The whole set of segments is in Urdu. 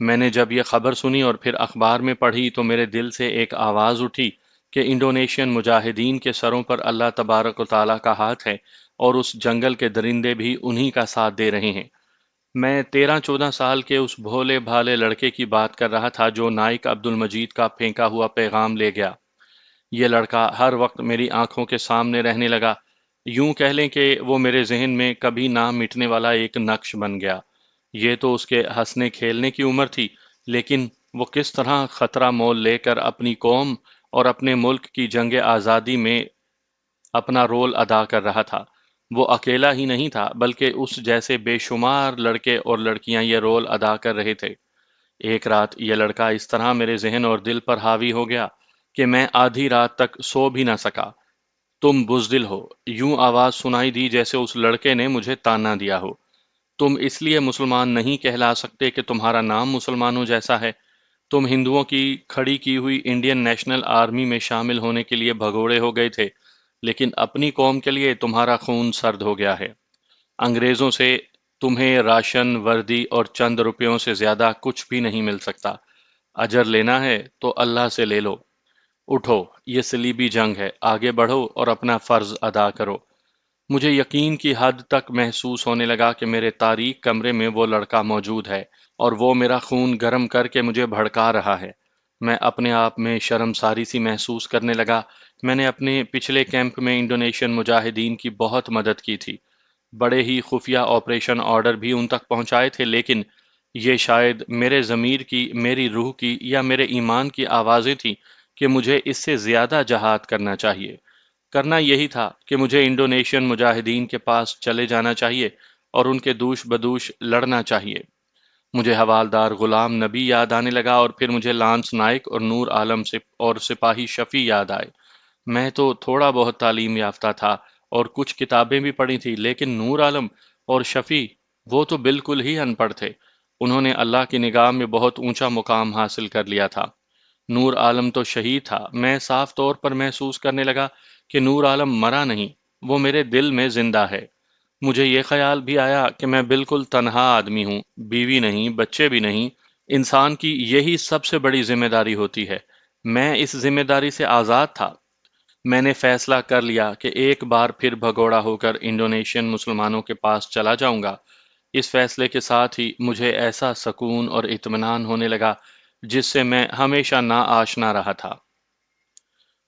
میں نے جب یہ خبر سنی اور پھر اخبار میں پڑھی تو میرے دل سے ایک آواز اٹھی کہ انڈونیشین مجاہدین کے سروں پر اللہ تبارک و تعالیٰ کا ہاتھ ہے اور اس جنگل کے درندے بھی انہی کا ساتھ دے رہے ہیں۔ میں 13-14 سال کے اس بھولے بھالے لڑکے کی بات کر رہا تھا جو نائک عبد المجید کا پھینکا ہوا پیغام لے گیا۔ یہ لڑکا ہر وقت میری آنکھوں کے سامنے رہنے لگا، یوں کہہ لیں کہ وہ میرے ذہن میں کبھی نہ مٹنے والا ایک نقش بن گیا۔ یہ تو اس کے ہنسنے کھیلنے کی عمر تھی، لیکن وہ کس طرح خطرہ مول لے کر اپنی قوم اور اپنے ملک کی جنگ آزادی میں اپنا رول ادا کر رہا تھا۔ وہ اکیلا ہی نہیں تھا بلکہ اس جیسے بے شمار لڑکے اور لڑکیاں یہ رول ادا کر رہے تھے۔ ایک رات یہ لڑکا اس طرح میرے ذہن اور دل پر حاوی ہو گیا کہ میں آدھی رات تک سو بھی نہ سکا۔ تم بزدل ہو، یوں آواز سنائی دی جیسے اس لڑکے نے مجھے تانا دیا ہو۔ تم اس لیے مسلمان نہیں کہلا سکتے کہ تمہارا نام مسلمانوں جیسا ہے۔ تم ہندوؤں کی کھڑی کی ہوئی انڈین نیشنل آرمی میں شامل ہونے کے لیے بھگوڑے ہو گئے تھے، لیکن اپنی قوم کے لیے تمہارا خون سرد ہو گیا ہے۔ انگریزوں سے تمہیں راشن، وردی اور چند روپیوں سے زیادہ کچھ بھی نہیں مل سکتا۔ اجر لینا ہے تو اللہ سے لے لو۔ اٹھو، یہ صلیبی جنگ ہے، آگے بڑھو اور اپنا فرض ادا کرو۔ مجھے یقین کی حد تک محسوس ہونے لگا کہ میرے تاریک کمرے میں وہ لڑکا موجود ہے اور وہ میرا خون گرم کر کے مجھے بھڑکا رہا ہے۔ میں اپنے آپ میں شرمساری سی محسوس کرنے لگا۔ میں نے اپنے پچھلے کیمپ میں انڈونیشین مجاہدین کی بہت مدد کی تھی، بڑے ہی خفیہ آپریشن آرڈر بھی ان تک پہنچائے تھے، لیکن یہ شاید میرے ضمیر کی، میری روح کی یا میرے ایمان کی آوازیں تھیں کہ مجھے اس سے زیادہ جہاد کرنا چاہیے۔ کرنا یہی تھا کہ مجھے انڈونیشین مجاہدین کے پاس چلے جانا چاہیے اور ان کے دوش بدوش لڑنا چاہیے۔ مجھے حوالدار غلام نبی یاد آنے لگا اور پھر مجھے لانس نائک اور نور عالم اور سپاہی شفیع یاد آئے۔ میں تو تھوڑا بہت تعلیم یافتہ تھا اور کچھ کتابیں بھی پڑھی تھی، لیکن نور عالم اور شفیع وہ تو بالکل ہی ان پڑھ تھے۔ انہوں نے اللہ کی نگاہ میں بہت اونچا مقام حاصل کر لیا تھا۔ نور عالم تو شہید تھا۔ میں صاف طور پر محسوس کرنے لگا کہ نور عالم مرا نہیں، وہ میرے دل میں زندہ ہے۔ مجھے یہ خیال بھی آیا کہ میں بالکل تنہا آدمی ہوں، بیوی نہیں، بچے بھی نہیں۔ انسان کی یہی سب سے بڑی ذمہ داری ہوتی ہے۔ میں اس ذمہ داری سے آزاد تھا۔ میں نے فیصلہ کر لیا کہ ایک بار پھر بھگوڑا ہو کر انڈونیشین مسلمانوں کے پاس چلا جاؤں گا۔ اس فیصلے کے ساتھ ہی مجھے ایسا سکون اور اطمینان ہونے لگا جس سے میں ہمیشہ نا آشنا رہا تھا۔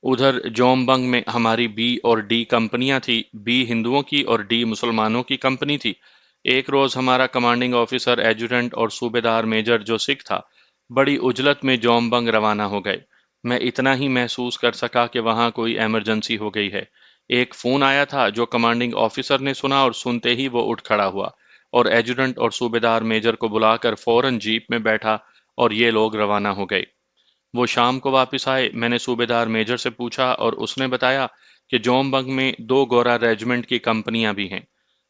ادھر جوم بنگ میں ہماری بی اور ڈی کمپنیاں تھی، بی ہندوؤں کی اور ڈی مسلمانوں کی کمپنی تھی۔ ایک روز ہمارا کمانڈنگ آفیسر، ایڈجوٹنٹ اور صوبیدار میجر جو سکھ تھا، بڑی عجلت میں جوم بنگ روانہ ہو گئے۔ میں اتنا ہی محسوس کر سکا کہ وہاں کوئی ایمرجنسی ہو گئی ہے۔ ایک فون آیا تھا جو کمانڈنگ آفیسر نے سنا اور سنتے ہی وہ اٹھ کھڑا ہوا اور ایڈجوٹنٹ اور صوبیدار میجر کو بلا کر فوراً جیپ میں بیٹھا اور یہ لوگ روانہ ہو گئے۔ وہ شام کو واپس آئے۔ میں نے صوبیدار میجر سے پوچھا اور اس نے بتایا کہ جوم بنگ میں 2 گورا ریجمنٹ کی کمپنیاں بھی ہیں۔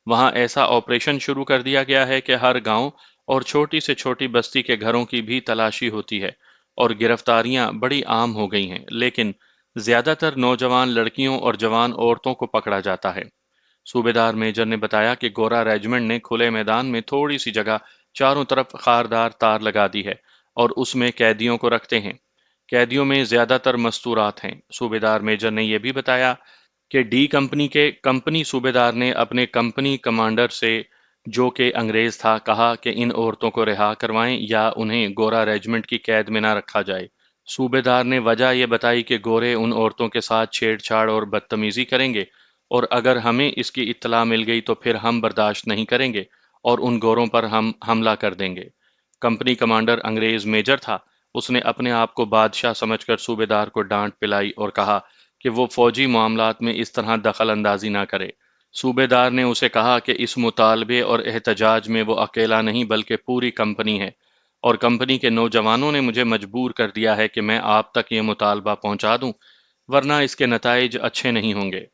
وہاں ایسا آپریشن شروع کر دیا گیا ہے کہ ہر گاؤں اور چھوٹی سے چھوٹی بستی کے گھروں کی بھی تلاشی ہوتی ہے اور گرفتاریاں بڑی عام ہو گئی ہیں، لیکن زیادہ تر نوجوان لڑکیوں اور جوان عورتوں کو پکڑا جاتا ہے۔ صوبیدار میجر نے بتایا کہ گورا ریجمنٹ نے کھلے میدان میں تھوڑی سی جگہ چاروں طرف خاردار تار لگا دی ہے اور اس میں قیدیوں کو رکھتے ہیں۔ قیدیوں میں زیادہ تر مستورات ہیں۔ صوبیدار میجر نے یہ بھی بتایا کہ ڈی کمپنی کے کمپنی صوبیدار نے اپنے کمپنی کمانڈر سے، جو کہ انگریز تھا، کہا کہ ان عورتوں کو رہا کروائیں یا انہیں گورا ریجمنٹ کی قید میں نہ رکھا جائے۔ صوبیدار نے وجہ یہ بتائی کہ گورے ان عورتوں کے ساتھ چھیڑ چھاڑ اور بدتمیزی کریں گے اور اگر ہمیں اس کی اطلاع مل گئی تو پھر ہم برداشت نہیں کریں گے اور ان گوروں پر ہم حملہ کر دیں گے۔ کمپنی کمانڈر انگریز میجر تھا۔ اس نے اپنے آپ کو بادشاہ سمجھ کر صوبیدار کو ڈانٹ پلائی اور کہا کہ وہ فوجی معاملات میں اس طرح دخل اندازی نہ کرے۔ صوبیدار نے اسے کہا کہ اس مطالبے اور احتجاج میں وہ اکیلا نہیں بلکہ پوری کمپنی ہے، اور کمپنی کے نوجوانوں نے مجھے مجبور کر دیا ہے کہ میں آپ تک یہ مطالبہ پہنچا دوں، ورنہ اس کے نتائج اچھے نہیں ہوں گے۔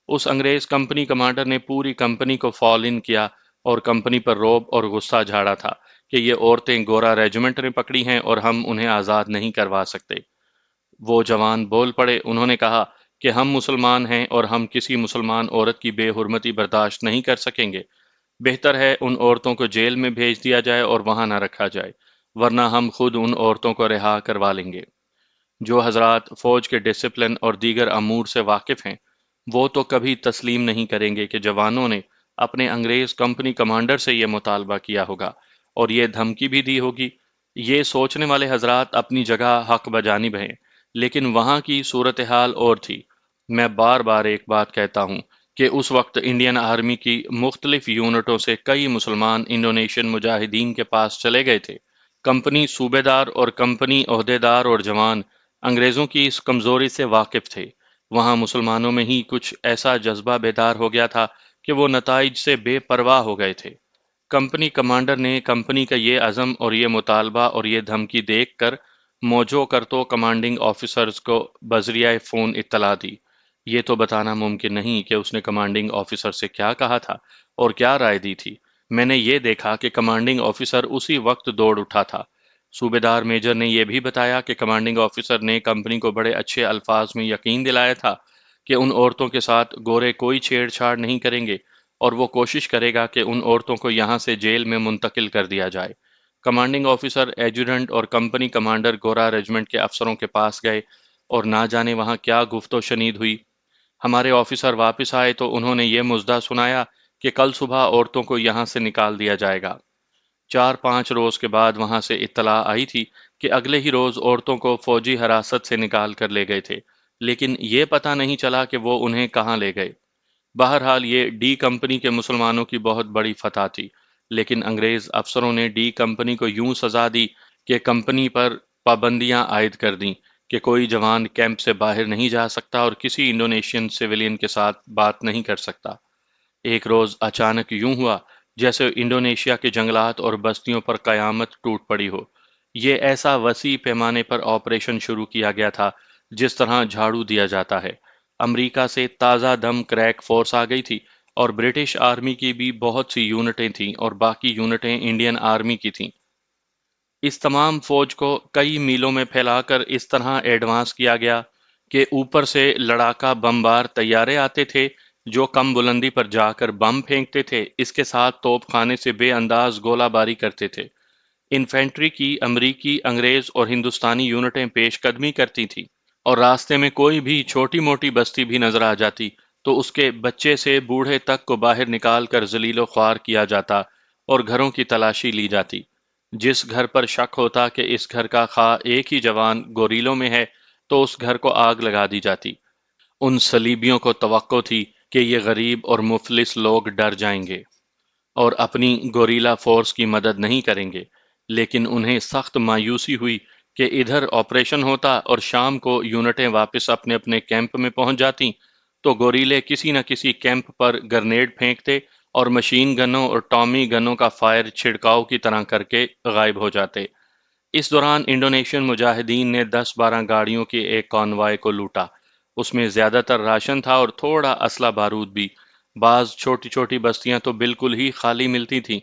اس انگریز کمپنی کمانڈر نے پوری کمپنی کو فال ان کیا اور کمپنی پر رعب اور غصہ جھاڑا تھا کہ یہ عورتیں گورا ریجمنٹ نے پکڑی ہیں اور ہم انہیں آزاد نہیں کروا سکتے۔ وہ جوان بول پڑے۔ انہوں نے کہا کہ ہم مسلمان ہیں اور ہم کسی مسلمان عورت کی بے حرمتی برداشت نہیں کر سکیں گے۔ بہتر ہے ان عورتوں کو جیل میں بھیج دیا جائے اور وہاں نہ رکھا جائے۔ ورنہ ہم خود ان عورتوں کو رہا کروا لیں گے۔ جو حضرات فوج کے ڈسپلن اور دیگر امور سے واقف ہیں، وہ تو کبھی تسلیم نہیں کریں گے کہ جوانوں نے اپنے انگریز کمپنی کمانڈر سے یہ مطالبہ کیا ہوگا اور یہ دھمکی بھی دی ہوگی۔ یہ سوچنے والے حضرات اپنی جگہ حق بجانب ہیں، لیکن وہاں کی صورتحال اور تھی۔ میں بار بار ایک بات کہتا ہوں کہ اس وقت انڈین آرمی کی مختلف یونٹوں سے کئی مسلمان انڈونیشین مجاہدین کے پاس چلے گئے تھے۔ کمپنی صوبے دار اور کمپنی عہدیدار اور جوان انگریزوں کی اس کمزوری سے واقف تھے۔ وہاں مسلمانوں میں ہی کچھ ایسا جذبہ بیدار ہو گیا تھا کہ وہ نتائج سے بے پرواہ ہو گئے تھے۔ کمپنی کمانڈر نے کمپنی کا یہ عزم اور یہ مطالبہ اور یہ دھمکی دیکھ کر موجو کرتو کمانڈنگ آفیسرز کو بذریعہ فون اطلاع دی۔ یہ تو بتانا ممکن نہیں کہ اس نے کمانڈنگ آفیسر سے کیا کہا تھا اور کیا رائے دی تھی۔ میں نے یہ دیکھا کہ کمانڈنگ آفیسر اسی وقت دوڑ اٹھا تھا۔ صوبے دار میجر نے یہ بھی بتایا کہ کمانڈنگ آفیسر نے کمپنی کو بڑے اچھے الفاظ میں یقین دلایا تھا کہ ان عورتوں کے ساتھ گورے کوئی چھیڑ چھاڑ نہیں کریں گے اور وہ کوشش کرے گا کہ ان عورتوں کو یہاں سے جیل میں منتقل کر دیا جائے۔ کمانڈنگ آفیسر، ایڈجوٹنٹ اور کمپنی کمانڈر گورا ریجمنٹ کے افسروں کے پاس گئے اور نہ جانے وہاں کیا گفت و شنید ہوئی۔ ہمارے آفیسر واپس آئے تو انہوں نے یہ مژدہ سنایا کہ کل صبح عورتوں کو یہاں سے نکال دیا جائے گا۔ 4-5 روز کے بعد وہاں سے اطلاع آئی تھی کہ اگلے ہی روز عورتوں کو فوجی حراست سے نکال کر لے گئے تھے، لیکن یہ پتہ نہیں چلا کہ وہ انہیں کہاں لے گئے۔ بہرحال یہ ڈی کمپنی کے مسلمانوں کی بہت بڑی فتح تھی، لیکن انگریز افسروں نے ڈی کمپنی کو یوں سزا دی کہ کمپنی پر پابندیاں عائد کر دیں کہ کوئی جوان کیمپ سے باہر نہیں جا سکتا اور کسی انڈونیشین سویلین کے ساتھ بات نہیں کر سکتا۔ ایک روز اچانک یوں ہوا جیسے انڈونیشیا کے جنگلات اور بستیوں پر قیامت ٹوٹ پڑی ہو۔ یہ ایسا وسیع پیمانے پر آپریشن شروع کیا گیا تھا جس طرح جھاڑو دیا جاتا ہے۔ امریکہ سے تازہ دم کریک فورس آ گئی تھی اور برٹش آرمی کی بھی بہت سی یونٹیں تھیں اور باقی یونٹیں انڈین آرمی کی تھیں۔ اس تمام فوج کو کئی میلوں میں پھیلا کر اس طرح ایڈوانس کیا گیا کہ اوپر سے لڑاکا بمبار طیارے آتے تھے جو کم بلندی پر جا کر بم پھینکتے تھے، اس کے ساتھ توپ خانے سے بے انداز گولہ باری کرتے تھے۔ انفینٹری کی امریکی، انگریز اور ہندوستانی یونٹیں پیش قدمی کرتی تھیں، اور راستے میں کوئی بھی چھوٹی موٹی بستی بھی نظر آ جاتی تو اس کے بچے سے بوڑھے تک کو باہر نکال کر ذلیل و خوار کیا جاتا اور گھروں کی تلاشی لی جاتی۔ جس گھر پر شک ہوتا کہ اس گھر کا خواہ ایک ہی جوان گوریلوں میں ہے تو اس گھر کو آگ لگا دی جاتی۔ ان صلیبیوں کو توقع تھی کہ یہ غریب اور مفلس لوگ ڈر جائیں گے اور اپنی گوریلا فورس کی مدد نہیں کریں گے، لیکن انہیں سخت مایوسی ہوئی کہ ادھر آپریشن ہوتا اور شام کو یونٹیں واپس اپنے اپنے کیمپ میں پہنچ جاتی تو گوریلے کسی نہ کسی کیمپ پر گرنیڈ پھینکتے اور مشین گنوں اور ٹامی گنوں کا فائر چھڑکاؤ کی طرح کر کے غائب ہو جاتے۔ اس دوران انڈونیشین مجاہدین نے 10-12 گاڑیوں کے ایک کانوائے کو لوٹا۔ اس میں زیادہ تر راشن تھا اور تھوڑا اسلحہ بارود بھی۔ بعض چھوٹی چھوٹی بستیاں تو بالکل ہی خالی ملتی تھیں۔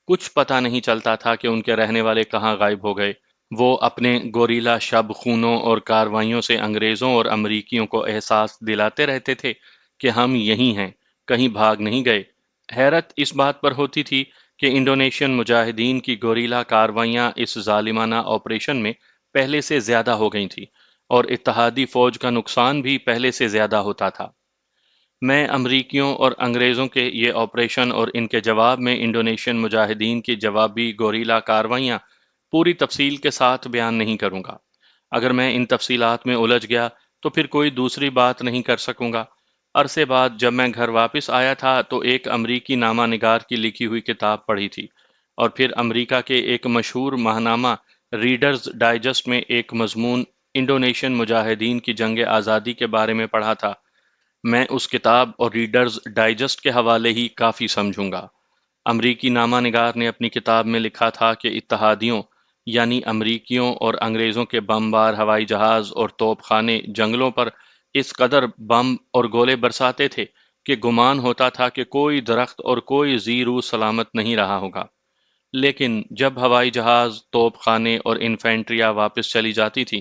کچھ پتہ نہیں چلتا تھا کہ ان کے رہنے والے کہاں غائب ہو گئے۔ وہ اپنے گوریلا شب خونوں اور کاروائیوں سے انگریزوں اور امریکیوں کو احساس دلاتے رہتے تھے کہ ہم یہی ہیں، کہیں بھاگ نہیں گئے۔ حیرت اس بات پر ہوتی تھی کہ انڈونیشین مجاہدین کی گوریلا کاروائیاں اس ظالمانہ آپریشن میں پہلے سے زیادہ ہو گئی تھیں اور اتحادی فوج کا نقصان بھی پہلے سے زیادہ ہوتا تھا۔ میں امریکیوں اور انگریزوں کے یہ آپریشن اور ان کے جواب میں انڈونیشین مجاہدین کی جوابی گوریلا کاروائیاں پوری تفصیل کے ساتھ بیان نہیں کروں گا۔ اگر میں ان تفصیلات میں الجھ گیا تو پھر کوئی دوسری بات نہیں کر سکوں گا۔ عرصے بعد جب میں گھر واپس آیا تھا تو ایک امریکی نامہ نگار کی لکھی ہوئی کتاب پڑھی تھی، اور پھر امریکہ کے ایک مشہور ماہنامہ ریڈرز ڈائجسٹ میں ایک مضمون انڈونیشین مجاہدین کی جنگ آزادی کے بارے میں پڑھا تھا۔ میں اس کتاب اور ریڈرز ڈائجسٹ کے حوالے ہی کافی سمجھوں گا۔ امریکی نامہ نگار نے اپنی کتاب میں لکھا تھا کہ اتحادیوں یعنی امریکیوں اور انگریزوں کے بمبار ہوائی جہاز اور توپ خانے جنگلوں پر اس قدر بم اور گولے برساتے تھے کہ گمان ہوتا تھا کہ کوئی درخت اور کوئی زی روح سلامت نہیں رہا ہوگا۔ لیکن جب ہوائی جہاز، توپ خانے اور انفینٹریاں واپس چلی جاتی تھی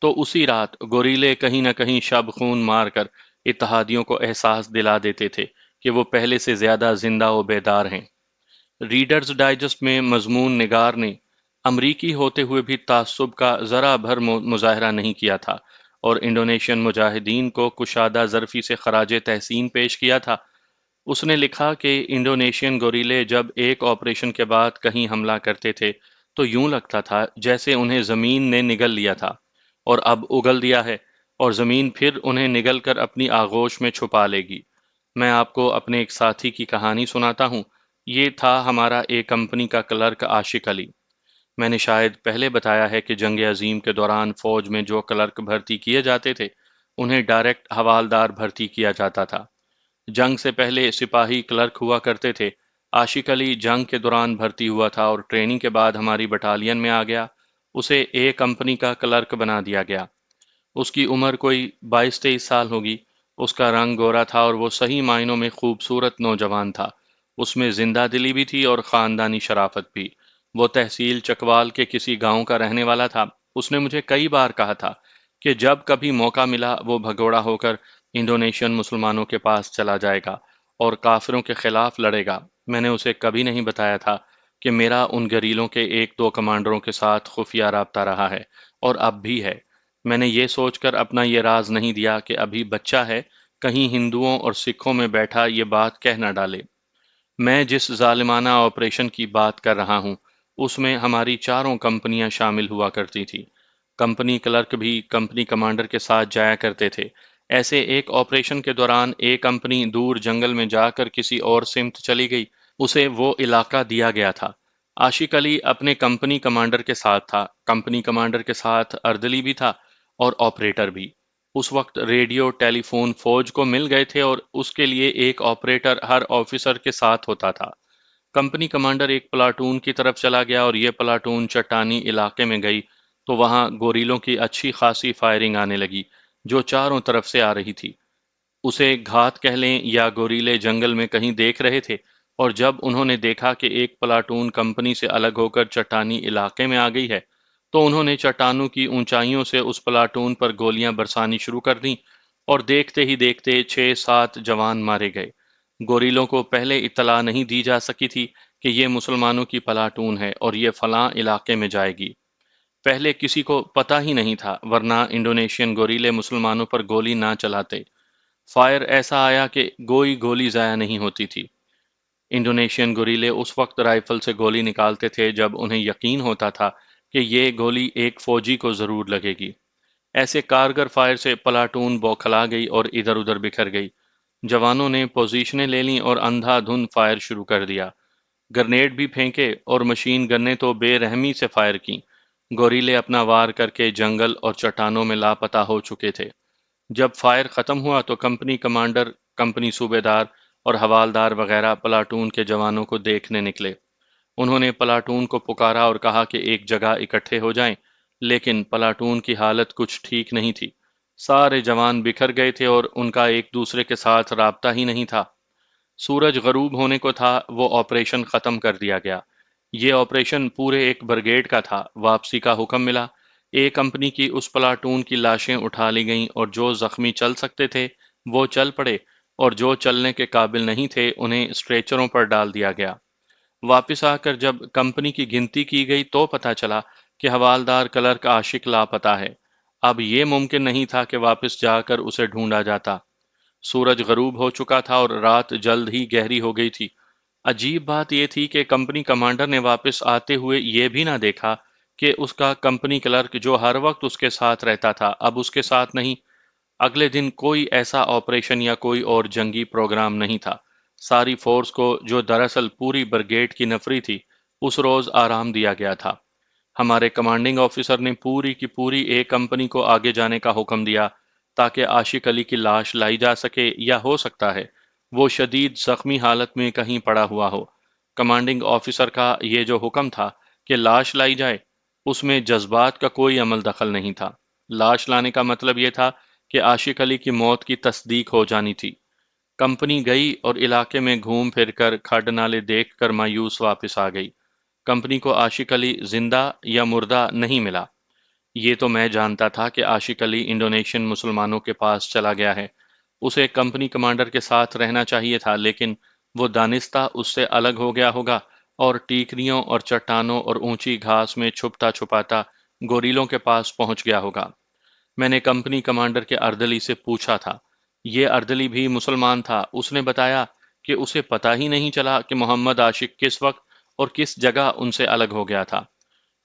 تو اسی رات گوریلے کہیں نہ کہیں شب خون مار کر اتحادیوں کو احساس دلا دیتے تھے کہ وہ پہلے سے زیادہ زندہ و بیدار ہیں۔ ریڈرز ڈائجسٹ میں مضمون نگار نے امریکی ہوتے ہوئے بھی تعصب کا ذرا بھر مظاہرہ نہیں کیا تھا اور انڈونیشین مجاہدین کو کشادہ ظرفی سے خراج تحسین پیش کیا تھا۔ اس نے لکھا کہ انڈونیشین گوریلے جب ایک آپریشن کے بعد کہیں حملہ کرتے تھے تو یوں لگتا تھا جیسے انہیں زمین نے نگل لیا تھا اور اب اگل دیا ہے، اور زمین پھر انہیں نگل کر اپنی آغوش میں چھپا لے گی۔ میں آپ کو اپنے ایک ساتھی کی کہانی سناتا ہوں۔ یہ تھا ہمارا ایک کمپنی کا کلرک عاشق علی۔ میں نے شاید پہلے بتایا ہے کہ جنگ عظیم کے دوران فوج میں جو کلرک بھرتی کیے جاتے تھے انہیں ڈائریکٹ حوالدار بھرتی کیا جاتا تھا۔ جنگ سے پہلے سپاہی کلرک ہوا کرتے تھے۔ عاشق علی جنگ کے دوران بھرتی ہوا تھا اور ٹریننگ کے بعد ہماری بٹالین میں آ گیا۔ اسے اے کمپنی کا کلرک بنا دیا گیا۔ اس کی عمر کوئی 22-23 سال ہوگی۔ اس کا رنگ گورا تھا اور وہ صحیح معنوں میں خوبصورت نوجوان تھا۔ اس میں زندہ دلی بھی تھی اور خاندانی شرافت بھی۔ وہ تحصیل چکوال کے کسی گاؤں کا رہنے والا تھا۔ اس نے مجھے کئی بار کہا تھا کہ جب کبھی موقع ملا وہ بھگوڑا ہو کر انڈونیشین مسلمانوں کے پاس چلا جائے گا اور کافروں کے خلاف لڑے گا۔ میں نے اسے کبھی نہیں بتایا تھا کہ میرا ان گریلوں کے 1-2 کمانڈروں کے ساتھ خفیہ رابطہ رہا ہے اور اب بھی ہے۔ میں نے یہ سوچ کر اپنا یہ راز نہیں دیا کہ ابھی بچہ ہے، کہیں ہندوؤں اور سکھوں میں بیٹھا یہ بات کہہ نہ ڈالے۔ میں جس ظالمانہ آپریشن کی بات کر رہا ہوں اس میں ہماری چاروں کمپنیاں شامل ہوا کرتی تھی۔ کمپنی کلرک بھی کمپنی کمانڈر کے ساتھ جایا کرتے تھے۔ ایسے ایک آپریشن کے دوران ایک کمپنی دور جنگل میں جا کر کسی اور سمت چلی گئی۔ اسے وہ علاقہ دیا گیا تھا۔ عاشق علی اپنے کمپنی کمانڈر کے ساتھ تھا۔ کمپنی کمانڈر کے ساتھ اردلی بھی تھا اور آپریٹر بھی۔ اس وقت ریڈیو ٹیلی فون فوج کو مل گئے تھے اور اس کے لیے ایک آپریٹر ہر آفیسر کے ساتھ ہوتا تھا۔ کمپنی کمانڈر ایک پلاٹون کی طرف چلا گیا اور یہ پلاٹون چٹانی علاقے میں گئی تو وہاں گوریلوں کی اچھی خاصی فائرنگ آنے لگی جو چاروں طرف سے آ رہی تھی۔ اسے گھات کہہ لیں یا گوریلے جنگل میں کہیں دیکھ رہے تھے، اور جب انہوں نے دیکھا کہ ایک پلاٹون کمپنی سے الگ ہو کر چٹانی علاقے میں آ گئی ہے تو انہوں نے چٹانوں کی اونچائیوں سے اس پلاٹون پر گولیاں برسانی شروع کر دیں، اور دیکھتے ہی دیکھتے 6-7 جوان مارے گئے۔ گوریلوں کو پہلے اطلاع نہیں دی جا سکی تھی کہ یہ مسلمانوں کی پلاٹون ہے اور یہ فلاں علاقے میں جائے گی۔ پہلے کسی کو پتہ ہی نہیں تھا، ورنہ انڈونیشین گوریلے مسلمانوں پر گولی نہ چلاتے۔ فائر ایسا آیا کہ گولی ضائع نہیں ہوتی تھی۔ انڈونیشین گوریلے اس وقت رائفل سے گولی نکالتے تھے جب انہیں یقین ہوتا تھا کہ یہ گولی ایک فوجی کو ضرور لگے گی۔ ایسے کارگر فائر سے پلاٹون بوکھلا گئی اور ادھر ادھر بکھر گئی۔ جوانوں نے پوزیشنیں لے لیں اور اندھا دھند فائر شروع کر دیا۔ گرنیڈ بھی پھینکے اور مشین گنیں تو بے رحمی سے فائر کیں۔ گوریلے اپنا وار کر کے جنگل اور چٹانوں میں لاپتہ ہو چکے تھے۔ جب فائر ختم ہوا تو کمپنی کمانڈر، کمپنی صوبے دار اور حوالدار وغیرہ پلاٹون کے جوانوں کو دیکھنے نکلے۔ انہوں نے پلاٹون کو پکارا اور کہا کہ ایک جگہ اکٹھے ہو جائیں، لیکن پلاٹون کی حالت کچھ ٹھیک نہیں تھی۔ سارے جوان بکھر گئے تھے اور ان کا ایک دوسرے کے ساتھ رابطہ ہی نہیں تھا۔ سورج غروب ہونے کو تھا، وہ آپریشن ختم کر دیا گیا۔ یہ آپریشن پورے ایک بریگیڈ کا تھا۔ واپسی کا حکم ملا۔ اے کمپنی کی اس پلاٹون کی لاشیں اٹھا لی گئیں اور جو زخمی چل سکتے تھے وہ چل پڑے اور جو چلنے کے قابل نہیں تھے انہیں اسٹریچروں پر ڈال دیا گیا۔ واپس آ کر جب کمپنی کی گنتی کی گئی تو پتہ چلا کہ حوالدار کلرک عاشق لاپتہ ہے۔ اب یہ ممکن نہیں تھا کہ واپس جا کر اسے ڈھونڈا جاتا۔ سورج غروب ہو چکا تھا اور رات جلد ہی گہری ہو گئی تھی۔ عجیب بات یہ تھی کہ کمپنی کمانڈر نے واپس آتے ہوئے یہ بھی نہ دیکھا کہ اس کا کمپنی کلرک جو ہر وقت اس کے ساتھ رہتا تھا اب اس کے ساتھ نہیں۔ اگلے دن کوئی ایسا آپریشن یا کوئی اور جنگی پروگرام نہیں تھا۔ ساری فورس کو، جو دراصل پوری بریگیڈ کی نفری تھی، اس روز آرام دیا گیا تھا۔ ہمارے کمانڈنگ آفیسر نے پوری کی پوری اے کمپنی کو آگے جانے کا حکم دیا تاکہ عاشق علی کی لاش لائی جا سکے، یا ہو سکتا ہے وہ شدید زخمی حالت میں کہیں پڑا ہوا ہو۔ کمانڈنگ آفیسر کا یہ جو حکم تھا کہ لاش لائی جائے، اس میں جذبات کا کوئی عمل دخل نہیں تھا۔ لاش لانے کا مطلب یہ تھا کہ عاشق علی کی موت کی تصدیق ہو جانی تھی۔ کمپنی گئی اور علاقے میں گھوم پھر کر کھڈ نالے دیکھ کر مایوس واپس آ گئی۔ کمپنی کو عاشق علی زندہ یا مردہ نہیں ملا۔ یہ تو میں جانتا تھا کہ عاشق علی انڈونیشین مسلمانوں کے پاس چلا گیا ہے۔ اسے کمپنی کمانڈر کے ساتھ رہنا چاہیے تھا، لیکن وہ دانستہ اس سے الگ ہو گیا ہوگا اور ٹیکریوں اور چٹانوں اور اونچی گھاس میں چھپتا چھپاتا گوریلوں کے پاس پہنچ گیا ہوگا۔ میں نے کمپنی کمانڈر کے اردلی سے پوچھا تھا۔ یہ اردلی بھی مسلمان تھا۔ اس نے بتایا کہ اسے پتہ ہی نہیں چلا کہ محمد عاشق کس وقت اور کس جگہ ان سے الگ ہو گیا تھا۔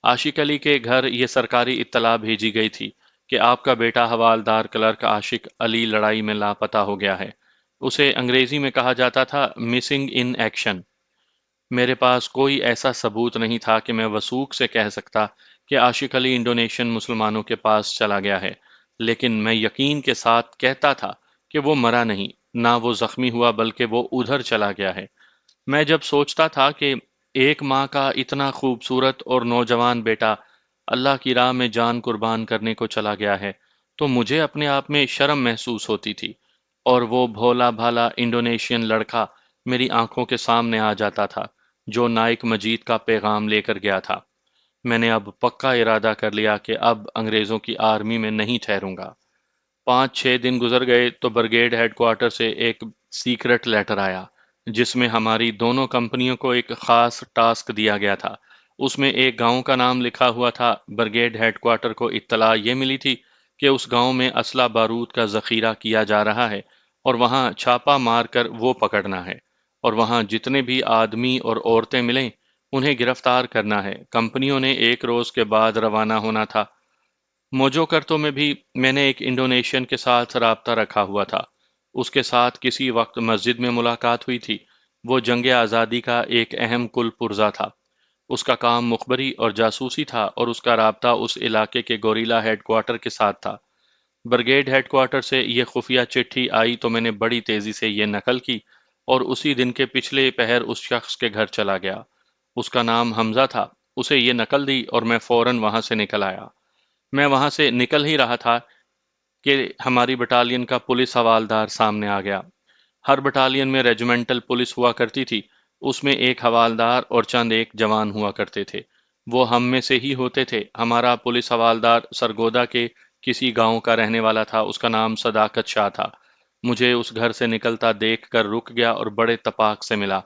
عاشق علی کے گھر یہ سرکاری اطلاع بھیجی گئی تھی کہ آپ کا بیٹا حوالدار کلرک عاشق علی لڑائی میں لاپتہ ہو گیا ہے۔ اسے انگریزی میں کہا جاتا تھا مسنگ ان ایکشن۔ میرے پاس کوئی ایسا ثبوت نہیں تھا کہ میں وثوق سے کہہ سکتا کہ عاشق علی انڈونیشین مسلمانوں کے پاس چلا گیا ہے، لیکن میں یقین کے ساتھ کہتا تھا کہ وہ مرا نہیں، نہ وہ زخمی ہوا بلکہ وہ ادھر چلا گیا ہے۔ میں جب سوچتا تھا کہ ایک ماں کا اتنا خوبصورت اور نوجوان بیٹا اللہ کی راہ میں جان قربان کرنے کو چلا گیا ہے، تو مجھے اپنے آپ میں شرم محسوس ہوتی تھی، اور وہ بھولا بھالا انڈونیشین لڑکا میری آنکھوں کے سامنے آ جاتا تھا جو نائک مجید کا پیغام لے کر گیا تھا۔ میں نے اب پکا ارادہ کر لیا کہ اب انگریزوں کی آرمی میں نہیں ٹھہروں گا۔ 5-6 دن گزر گئے تو برگیڈ ہیڈ کوارٹر سے ایک سیکرٹ لیٹر آیا جس میں ہماری دونوں کمپنیوں کو ایک خاص ٹاسک دیا گیا تھا۔ اس میں ایک گاؤں کا نام لکھا ہوا تھا۔ برگیڈ ہیڈ کوارٹر کو اطلاع یہ ملی تھی کہ اس گاؤں میں اسلحہ بارود کا ذخیرہ کیا جا رہا ہے اور وہاں چھاپا مار کر وہ پکڑنا ہے، اور وہاں جتنے بھی آدمی اور عورتیں ملیں انہیں گرفتار کرنا ہے۔ کمپنیوں نے 1 روز کے بعد روانہ ہونا تھا۔ موجوکرتو میں بھی میں نے ایک انڈونیشین کے ساتھ رابطہ رکھا ہوا تھا۔ اس کے ساتھ کسی وقت مسجد میں ملاقات ہوئی تھی۔ وہ جنگ آزادی کا ایک اہم کل پرزا تھا۔ اس کا کام مخبری اور جاسوسی تھا، اور اس کا رابطہ اس علاقے کے گوریلا ہیڈ کوارٹر کے ساتھ تھا۔ برگیڈ ہیڈ کوارٹر سے یہ خفیہ چٹھی آئی تو میں نے بڑی تیزی سے یہ نقل کی اور اسی دن کے پچھلے پہر اس شخص کے گھر چلا گیا۔ اس کا نام حمزہ تھا۔ اسے یہ نقل دی اور میں فوراً وہاں سے نکل آیا۔ میں وہاں سے نکل ہی رہا تھا کہ ہماری بٹالین کا پولیس حوالدار سامنے آ گیا۔ ہر بٹالین میں ریجیمنٹل پولیس ہوا کرتی تھی۔ اس میں ایک حوالدار اور چند ایک جوان ہوا کرتے تھے۔ وہ ہم میں سے ہی ہوتے تھے۔ ہمارا پولیس حوالدار سرگودا کے کسی گاؤں کا رہنے والا تھا۔ اس کا نام صداقت شاہ تھا۔ مجھے اس گھر سے نکلتا دیکھ کر رک گیا اور بڑے تپاک سے ملا۔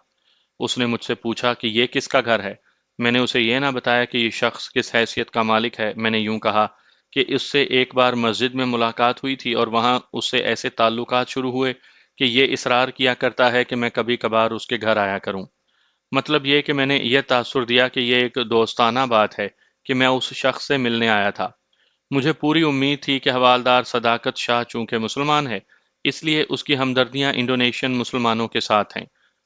اس نے مجھ سے پوچھا کہ یہ کس کا گھر ہے؟ میں نے اسے یہ نہ بتایا کہ یہ شخص کس حیثیت کا مالک ہے۔ میں نے یوں کہا کہ اس سے ایک بار مسجد میں ملاقات ہوئی تھی اور وہاں اس سے ایسے تعلقات شروع ہوئے کہ یہ اصرار کیا کرتا ہے کہ میں کبھی کبھار اس کے گھر آیا کروں۔ مطلب یہ کہ میں نے یہ تاثر دیا کہ یہ ایک دوستانہ بات ہے کہ میں اس شخص سے ملنے آیا تھا۔ مجھے پوری امید تھی کہ حوالدار صداقت شاہ چونکہ مسلمان ہے، اس لیے اس کی ہمدردیاں انڈونیشین مسلمانوں کے ساتھ ہیں۔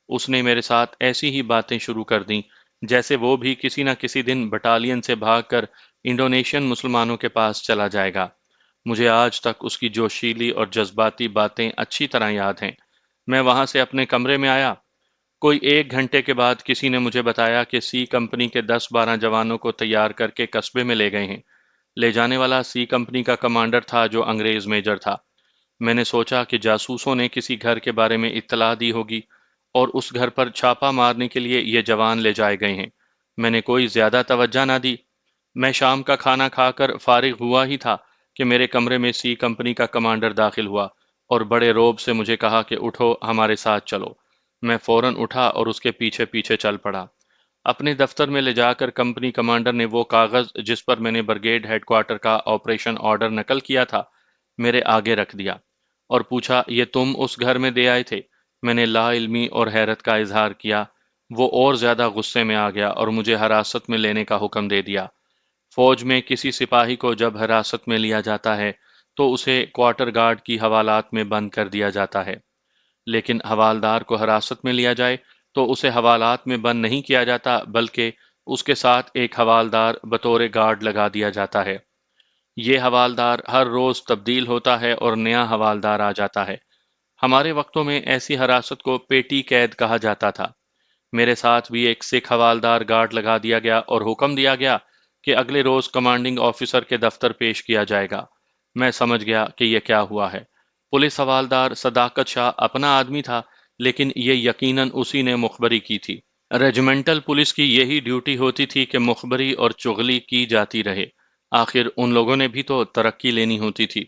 اس نے میرے ساتھ ایسی ہی باتیں شروع کر دیں جیسے وہ بھی کسی نہ کسی دن بٹالین سے بھاگ کر انڈونیشین مسلمانوں کے پاس چلا جائے گا۔ مجھے آج تک اس کی جوشیلی اور جذباتی باتیں اچھی طرح یاد ہیں۔ میں وہاں سے اپنے کمرے میں آیا۔ کوئی 1 گھنٹے کے بعد کسی نے مجھے بتایا کہ سی کمپنی کے 10-12 جوانوں کو تیار کر کے قصبے میں لے گئے ہیں۔ لے جانے والا سی کمپنی کا کمانڈر تھا جو انگریز میجر تھا۔ میں نے سوچا کہ جاسوسوں نے کسی گھر کے بارے میں اطلاع دی ہوگی اور اس گھر پر چھاپا مارنے کے لیے یہ جوان لے جائے گئے ہیں۔ میں نے کوئی زیادہ توجہ نہ دی۔ میں شام کا کھانا کھا کر فارغ ہوا ہی تھا کہ میرے کمرے میں سی کمپنی کا کمانڈر داخل ہوا اور بڑے روب سے مجھے کہا کہ اٹھو، ہمارے ساتھ چلو۔ میں فوراً اٹھا اور اس کے پیچھے پیچھے چل پڑا۔ اپنے دفتر میں لے جا کر کمپنی کمانڈر نے وہ کاغذ جس پر میں نے برگیڈ ہیڈ کوارٹر کا آپریشن آرڈر نقل کیا تھا میرے آگے رکھ دیا اور پوچھا، یہ تم اس گھر میں دے آئے تھے؟ میں نے لا علمی اور حیرت کا اظہار کیا۔ وہ اور زیادہ غصے میں آ گیا اور مجھے حراست میں لینے کا حکم دے دیا۔ فوج میں کسی سپاہی کو جب حراست میں لیا جاتا ہے تو اسے کوارٹر گارڈ کی حوالات میں بند کر دیا جاتا ہے، لیکن حوالدار کو حراست میں لیا جائے تو اسے حوالات میں بند نہیں کیا جاتا بلکہ اس کے ساتھ ایک حوالدار بطور گارڈ لگا دیا جاتا ہے۔ یہ حوالدار ہر روز تبدیل ہوتا ہے اور نیا حوالدار آ جاتا ہے۔ ہمارے وقتوں میں ایسی حراست کو پیٹی قید کہا جاتا تھا۔ میرے ساتھ بھی ایک سکھ حوالدار گارڈ لگا دیا گیا اور حکم دیا گیا کہ اگلے روز کمانڈنگ آفیسر کے دفتر پیش کیا جائے گا۔ میں سمجھ گیا کہ یہ کیا ہوا ہے۔ پولیس حوالدار صداقت شاہ اپنا آدمی تھا، لیکن یہ یقیناً اسی نے مخبری کی تھی۔ ریجیمنٹل پولیس کی یہی ڈیوٹی ہوتی تھی کہ مخبری اور چغلی کی جاتی رہے۔ آخر ان لوگوں نے بھی تو ترقی لینی ہوتی تھی۔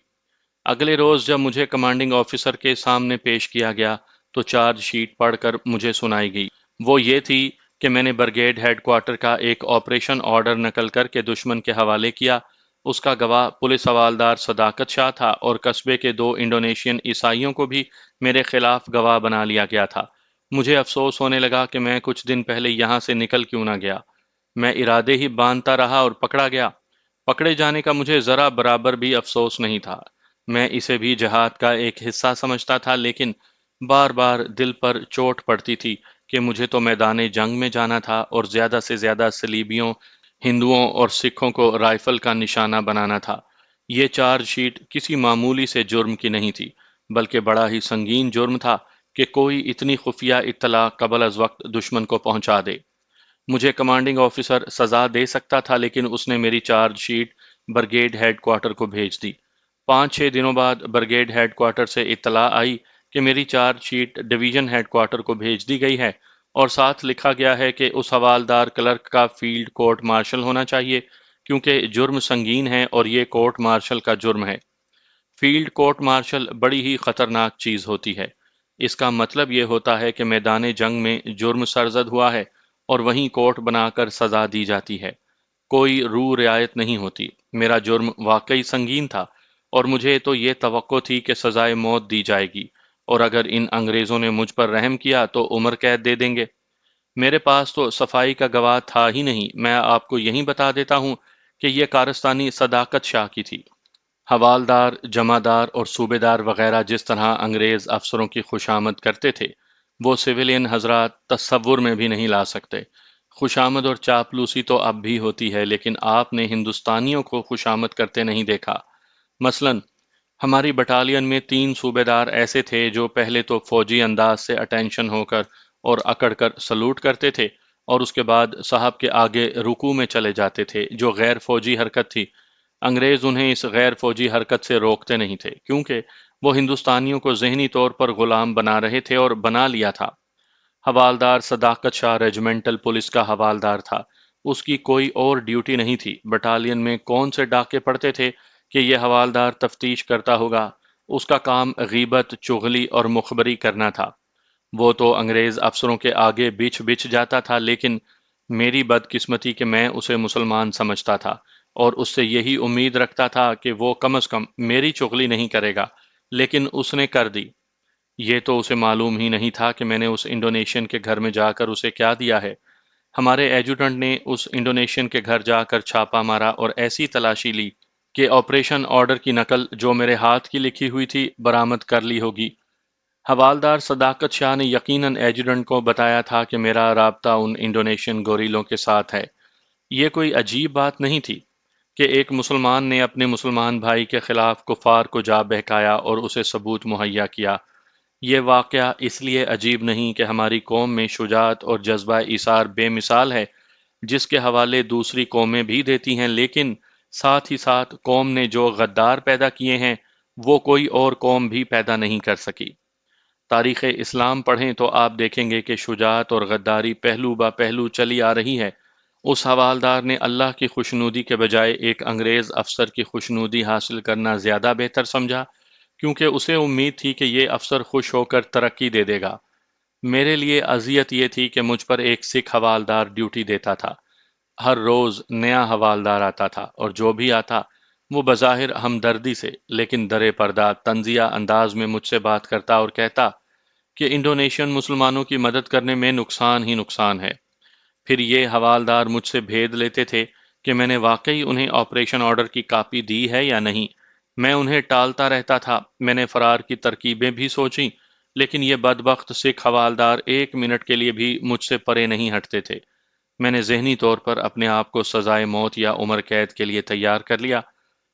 اگلے روز جب مجھے کمانڈنگ آفیسر کے سامنے پیش کیا گیا تو چارج شیٹ پڑھ کر مجھے سنائی گئی۔ وہ یہ تھی کہ میں نے برگیڈ ہیڈ کوارٹر کا ایک آپریشن آرڈر نقل کر کے دشمن کے حوالے کیا۔ اس کا گواہ پولیس حوالدار صداقت شاہ تھا اور قصبے کے 2 انڈونیشین عیسائیوں کو بھی میرے خلاف گواہ بنا لیا گیا تھا۔ مجھے افسوس ہونے لگا کہ میں کچھ دن پہلے یہاں سے نکل کیوں نہ گیا۔ میں ارادے ہی باندھتا رہا اور پکڑا گیا۔ پکڑے جانے کا مجھے ذرا برابر بھی افسوس نہیں تھا۔ میں اسے بھی جہاد کا ایک حصہ سمجھتا تھا، لیکن بار بار دل پر چوٹ پڑتی تھی کہ مجھے تو میدان جنگ میں جانا تھا اور زیادہ سے زیادہ صلیبیوں، ہندوؤں اور سکھوں کو رائفل کا نشانہ بنانا تھا۔ یہ چارج شیٹ کسی معمولی سے جرم کی نہیں تھی، بلکہ بڑا ہی سنگین جرم تھا کہ کوئی اتنی خفیہ اطلاع قبل از وقت دشمن کو پہنچا دے۔ مجھے کمانڈنگ آفیسر سزا دے سکتا تھا، لیکن اس نے میری charge sheet brigade headquarter کو بھیج دی۔ 5-6 دنوں بعد برگیڈ ہیڈ کوارٹر سے اطلاع آئی کہ میری charge sheet division headquarter کو بھیج دی گئی ہے اور ساتھ لکھا گیا ہے کہ اس حوالدار کلرک کا فیلڈ کورٹ مارشل ہونا چاہیے، کیونکہ جرم سنگین ہے اور یہ کورٹ مارشل کا جرم ہے۔ فیلڈ کورٹ مارشل بڑی ہی خطرناک چیز ہوتی ہے۔ اس کا مطلب یہ ہوتا ہے کہ میدان جنگ میں جرم سرزد ہوا ہے اور وہیں کورٹ بنا کر سزا دی جاتی ہے۔ کوئی رو رعایت نہیں ہوتی۔ میرا جرم واقعی سنگین تھا اور مجھے تو یہ توقع تھی کہ سزائے موت دی جائے گی، اور اگر ان انگریزوں نے مجھ پر رحم کیا تو عمر قید دے دیں گے۔ میرے پاس تو صفائی کا گواہ تھا ہی نہیں۔ میں آپ کو یہیں بتا دیتا ہوں کہ یہ کارستانی صداقت شاہ کی تھی۔ حوالدار، جمعدار اور صوبے دار وغیرہ جس طرح انگریز افسروں کی خوشامد کرتے تھے، وہ سویلین حضرات تصور میں بھی نہیں لا سکتے۔ خوشامد اور چاپلوسی تو اب بھی ہوتی ہے، لیکن آپ نے ہندوستانیوں کو خوشامد کرتے نہیں دیکھا۔ مثلاً ہماری بٹالین میں 3 صوبے دار ایسے تھے جو پہلے تو فوجی انداز سے اٹینشن ہو کر اور اکڑ کر سلوٹ کرتے تھے، اور اس کے بعد صاحب کے آگے رکوع میں چلے جاتے تھے، جو غیر فوجی حرکت تھی۔ انگریز انہیں اس غیر فوجی حرکت سے روکتے نہیں تھے، کیونکہ وہ ہندوستانیوں کو ذہنی طور پر غلام بنا رہے تھے اور بنا لیا تھا۔ حوالدار صداقت شاہ ریجمنٹل پولیس کا حوالدار تھا۔ اس کی کوئی اور ڈیوٹی نہیں تھی۔ بٹالین میں کون سے ڈاکے پڑتے تھے کہ یہ حوالدار تفتیش کرتا ہوگا؟ اس کا کام غیبت، چغلی اور مخبری کرنا تھا۔ وہ تو انگریز افسروں کے آگے بچھ بچھ جاتا تھا، لیکن میری بدقسمتی کہ میں اسے مسلمان سمجھتا تھا اور اس سے یہی امید رکھتا تھا کہ وہ کم از کم میری چغلی نہیں کرے گا، لیکن اس نے کر دی۔ یہ تو اسے معلوم ہی نہیں تھا کہ میں نے اس انڈونیشین کے گھر میں جا کر اسے کیا دیا ہے۔ ہمارے ایڈجوٹنٹ نے اس انڈونیشین کے گھر جا کر چھاپا مارا اور ایسی تلاشی لی کہ آپریشن آرڈر کی نقل جو میرے ہاتھ کی لکھی ہوئی تھی برآمد کر لی ہوگی۔ حوالدار صداقت شاہ نے یقیناً ایڈجوٹنٹ کو بتایا تھا کہ میرا رابطہ ان انڈونیشین گوریلوں کے ساتھ ہے۔ یہ کوئی عجیب بات نہیں تھی کہ ایک مسلمان نے اپنے مسلمان بھائی کے خلاف کفار کو جا بہکایا اور اسے ثبوت مہیا کیا۔ یہ واقعہ اس لیے عجیب نہیں کہ ہماری قوم میں شجاعت اور جذبہ ایثار بے مثال ہے، جس کے حوالے دوسری قومیں بھی دیتی ہیں، لیکن ساتھ ہی ساتھ قوم نے جو غدار پیدا کیے ہیں وہ کوئی اور قوم بھی پیدا نہیں کر سکی۔ تاریخ اسلام پڑھیں تو آپ دیکھیں گے کہ شجاعت اور غداری پہلو با پہلو چلی آ رہی ہے۔ اس حوالدار نے اللہ کی خوشنودی کے بجائے ایک انگریز افسر کی خوشنودی حاصل کرنا زیادہ بہتر سمجھا، کیونکہ اسے امید تھی کہ یہ افسر خوش ہو کر ترقی دے دے گا۔ میرے لیے اذیت یہ تھی کہ مجھ پر ایک سکھ حوالدار ڈیوٹی دیتا تھا۔ ہر روز نیا حوالدار آتا تھا، اور جو بھی آتا وہ بظاہر ہمدردی سے لیکن درے پردہ طنزیہ انداز میں مجھ سے بات کرتا اور کہتا کہ انڈونیشین مسلمانوں کی مدد کرنے میں نقصان ہی نقصان ہے۔ پھر یہ حوالدار مجھ سے بھید لیتے تھے کہ میں نے واقعی انہیں آپریشن آرڈر کی کاپی دی ہے یا نہیں۔ میں انہیں ٹالتا رہتا تھا۔ میں نے فرار کی ترکیبیں بھی سوچیں، لیکن یہ بدبخت سکھ حوالدار 1 منٹ کے لیے بھی مجھ سے پرے نہیں ہٹتے تھے۔ میں نے ذہنی طور پر اپنے آپ کو سزائے موت یا عمر قید کے لیے تیار کر لیا۔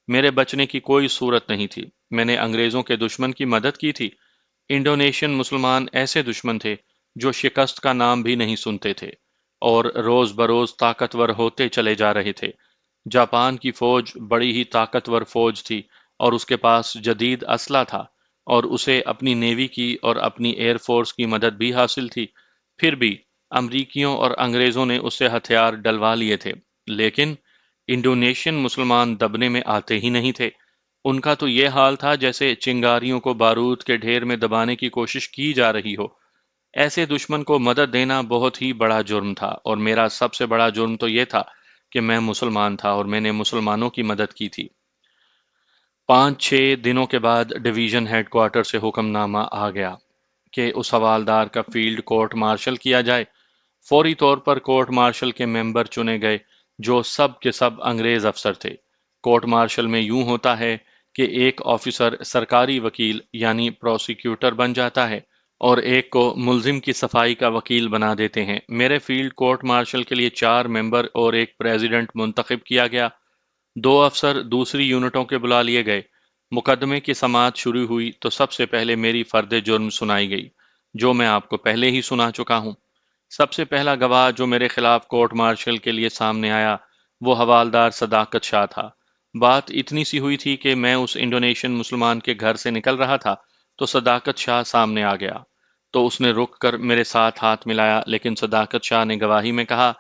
میرے بچنے کی کوئی صورت نہیں تھی۔ میں نے انگریزوں کے دشمن کی مدد کی تھی۔ انڈونیشین مسلمان ایسے دشمن تھے جو شکست کا نام بھی نہیں سنتے تھے اور روز بروز طاقتور ہوتے چلے جا رہے تھے۔ جاپان کی فوج بڑی ہی طاقتور فوج تھی اور اس کے پاس جدید اسلحہ تھا، اور اسے اپنی نیوی کی اور اپنی ایئر فورس کی مدد بھی حاصل تھی۔ پھر بھی امریکیوں اور انگریزوں نے اس سے ہتھیار ڈلوا لیے تھے، لیکن انڈونیشین مسلمان دبنے میں آتے ہی نہیں تھے۔ ان کا تو یہ حال تھا جیسے چنگاریوں کو بارود کے ڈھیر میں دبانے کی کوشش کی جا رہی ہو۔ ایسے دشمن کو مدد دینا بہت ہی بڑا جرم تھا، اور میرا سب سے بڑا جرم تو یہ تھا کہ میں مسلمان تھا اور میں نے مسلمانوں کی مدد کی تھی۔ 5-6 دنوں کے بعد ڈویژن ہیڈ کوارٹر سے حکم نامہ آ گیا کہ اس حوالدار کا فیلڈ کورٹ مارشل کیا جائے۔ فوری طور پر کورٹ مارشل کے ممبر چنے گئے، جو سب کے سب انگریز افسر تھے۔ کورٹ مارشل میں یوں ہوتا ہے کہ ایک آفیسر سرکاری وکیل یعنی پروسیکیوٹر بن جاتا ہے اور ایک کو ملزم کی صفائی کا وکیل بنا دیتے ہیں۔ میرے فیلڈ کورٹ مارشل کے لیے 4 ممبر اور ایک پریزیڈنٹ منتخب کیا گیا۔ 2 افسر دوسری یونٹوں کے بلا لیے گئے۔ مقدمے کی سماعت شروع ہوئی تو سب سے پہلے میری فرد جرم سنائی گئی، جو میں آپ کو پہلے ہی سنا چکا ہوں۔ سب سے پہلا گواہ جو میرے خلاف کورٹ مارشل کے لیے سامنے آیا وہ حوالدار صداقت شاہ تھا۔ بات اتنی سی ہوئی تھی کہ میں اس انڈونیشین مسلمان کے گھر سے نکل رہا تھا تو صداقت شاہ سامنے آ گیا، تو اس نے رک کر میرے ساتھ ہاتھ ملایا، لیکن صداقت شاہ نے گواہی میں کہا